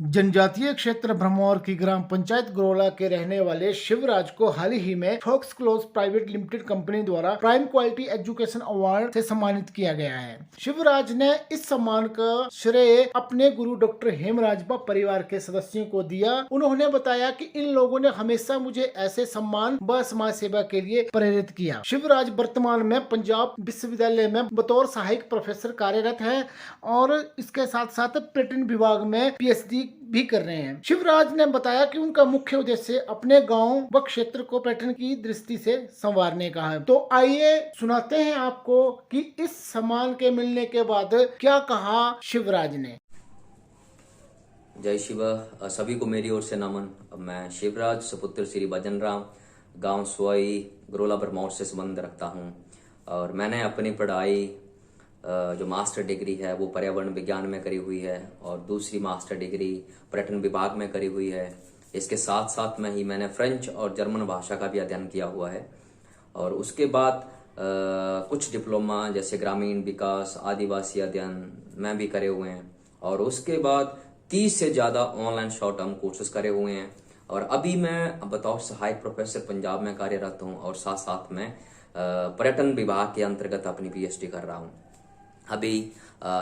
जनजातीय क्षेत्र भ्रमौर की ग्राम पंचायत गरोला के रहने वाले शिवराज को हाल ही में Fox Close private limited company द्वारा प्राइम क्वालिटी एजुकेशन अवार्ड से सम्मानित किया गया है। शिवराज ने इस सम्मान का श्रेय अपने गुरु डॉक्टर हेमराज व परिवार के सदस्यों को दिया। उन्होंने बताया कि इन लोगों ने हमेशा मुझे ऐसे सम्मान व समाज सेवा के लिए प्रेरित किया। शिवराज वर्तमान में पंजाब विश्वविद्यालय में बतौर सहायक प्रोफेसर कार्यरत है और इसके साथ साथ पर्यटन विभाग में पीएचडी भी कर रहे हैं। शिवराज ने बताया कि उनका मुख्य उद्देश्य अपने गांव व क्षेत्र को पर्यटन की दृष्टि से संवारने का है। तो आइए सुनाते हैं आपको कि इस सम्मान के मिलने के बाद क्या कहा शिवराज ने। जय शिव। सभी को मेरी ओर से नमन। मैं शिवराज सुपुत्र श्री भजन राम, गांव सोई गरोला भरमौर से संबंध रखता हूं और मैंने अपनी पढ़ाई जो मास्टर डिग्री है वो पर्यावरण विज्ञान में करी हुई है और दूसरी मास्टर डिग्री पर्यटन विभाग में करी हुई है। इसके साथ साथ में ही मैंने फ्रेंच और जर्मन भाषा का भी अध्ययन किया हुआ है और उसके बाद कुछ डिप्लोमा जैसे ग्रामीण विकास, आदिवासी अध्ययन में भी करे हुए हैं और उसके बाद 30 से ज़्यादा ऑनलाइन शॉर्ट टर्म कोर्सेज करे हुए हैं और अभी मैं बतौर सहायक प्रोफेसर पंजाब में कार्यरत हूँ और साथ साथ में पर्यटन विभाग के अंतर्गत अपनी पीएचडी कर रहा हूँ। अभी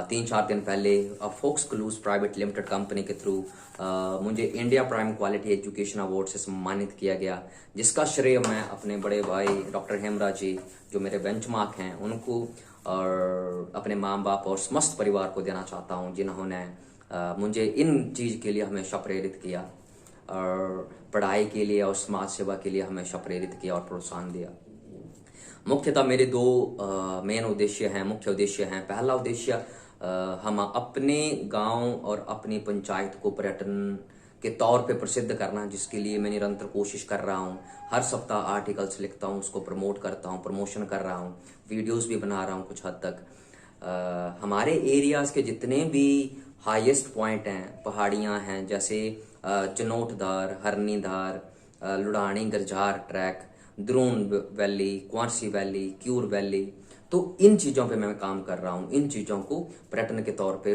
3-4 दिन पहले Fox Clues private limited company के थ्रू मुझे India prime quality education award से सम्मानित किया गया, जिसका श्रेय मैं अपने बड़े भाई डॉक्टर हेमराज जी जो मेरे बेंचमार्क हैं उनको और अपने माँ बाप और समस्त परिवार को देना चाहता हूँ, जिन्होंने मुझे इन चीज़ के लिए हमेशा प्रेरित किया और पढ़ाई के लिए और समाज सेवा के लिए हमेशा प्रेरित किया और प्रोत्साहन दिया। मुख्यतः मेरे दो मेन उद्देश्य हैं, मुख्य उद्देश्य हैं। पहला उद्देश्य हम अपने गांव और अपनी पंचायत को पर्यटन के तौर पे प्रसिद्ध करना, जिसके लिए मैं निरंतर कोशिश कर रहा हूं। हर सप्ताह आर्टिकल्स लिखता हूं, उसको प्रमोट करता हूं, प्रमोशन कर रहा हूं, वीडियोस भी बना रहा हूं कुछ हद तक। हमारे एरियाज के जितने भी हाईएस्ट पॉइंट हैं, पहाड़ियां हैं जैसे Janotdhar, Harnidhar, Ludhani Garjar track, Drona valley, Kwarsi valley, Kyur valley, तो इन चीज़ों पे मैं काम कर रहा हूँ। इन चीज़ों को पर्यटन के तौर पे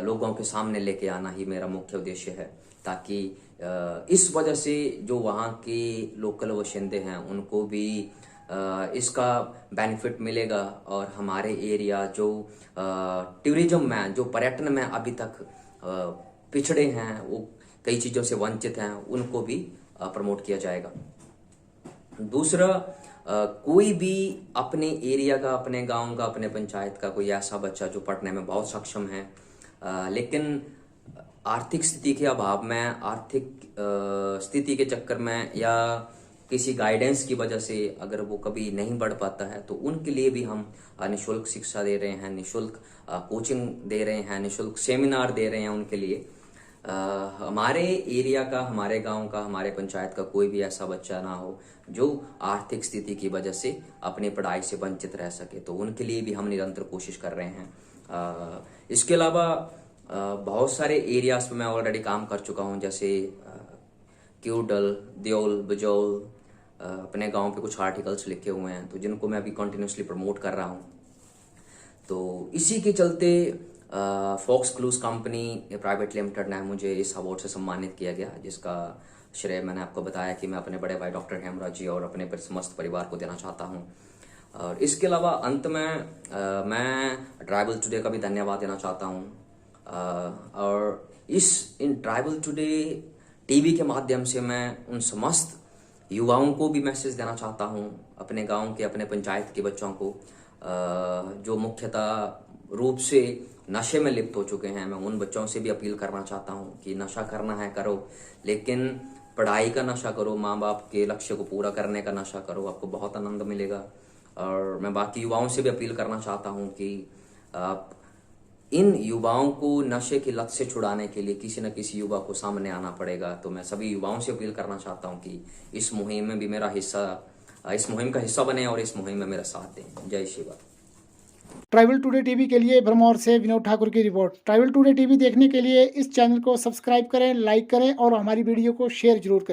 लोगों के सामने लेके आना ही मेरा मुख्य उद्देश्य है, ताकि इस वजह से जो वहाँ के लोकल बाशिंदे हैं उनको भी इसका बेनिफिट मिलेगा और हमारे एरिया जो टूरिज्म में, जो पर्यटन में अभी तक पिछड़े हैं, वो कई चीज़ों से वंचित हैं, उनको भी प्रमोट किया जाएगा। दूसरा, कोई भी अपने एरिया का, अपने गांव का, अपने पंचायत का कोई ऐसा बच्चा जो पढ़ने में बहुत सक्षम है लेकिन आर्थिक स्थिति के अभाव में, आर्थिक स्थिति के चक्कर में या किसी गाइडेंस की वजह से अगर वो कभी नहीं बढ़ पाता है, तो उनके लिए भी हम निःशुल्क शिक्षा दे रहे हैं, निःशुल्क कोचिंग दे रहे हैं, निःशुल्क सेमिनार दे रहे हैं उनके लिए। हमारे एरिया का, हमारे गांव का, हमारे पंचायत का कोई भी ऐसा बच्चा ना हो जो आर्थिक स्थिति की वजह से अपनी पढ़ाई से वंचित रह सके, तो उनके लिए भी हम निरंतर कोशिश कर रहे हैं। इसके अलावा बहुत सारे एरियाज पे मैं ऑलरेडी काम कर चुका हूँ, जैसे क्यूडल, द्योल, बजौल, अपने गांव पे कुछ आर्टिकल्स लिखे हुए हैं, तो जिनको मैं अभी कंटिन्यूसली प्रमोट कर रहा हूँ। तो इसी के चलते Fox Clues company private limited ने मुझे इस अवार्ड से सम्मानित किया गया, जिसका श्रेय मैंने आपको बताया कि मैं अपने बड़े भाई डॉक्टर हेमराज जी और अपने समस्त परिवार को देना चाहता हूं। और इसके अलावा अंत में मैं ट्राइबल टुडे का भी धन्यवाद देना चाहता हूं और इन ट्राइबल टुडे टीवी के माध्यम से मैं उन समस्त युवाओं को भी मैसेज देना चाहता हूं, अपने गाँव के, अपने पंचायत के बच्चों को जो मुख्यतः रूप से नशे में लिप्त हो चुके हैं। मैं उन बच्चों से भी अपील करना चाहता हूं कि नशा करना है करो, लेकिन पढ़ाई का नशा करो, माँ बाप के लक्ष्य को पूरा करने का नशा करो, आपको बहुत आनंद मिलेगा। और मैं बाकी युवाओं से भी अपील करना चाहता हूं कि आप इन युवाओं को नशे की लत से छुड़ाने के लिए किसी न किसी युवा को सामने आना पड़ेगा। तो मैं सभी युवाओं से अपील करना चाहता हूं कि इस मुहिम में भी इस मुहिम का हिस्सा बने और इस मुहिम में मेरा साथ दें। जय शिवा। ट्राइबल टुडे टीवी के लिए भरमौर से विनोद ठाकुर की रिपोर्ट। ट्राइबल टुडे टीवी देखने के लिए इस चैनल को सब्सक्राइब करें, लाइक करें और हमारी वीडियो को शेयर जरूर करें।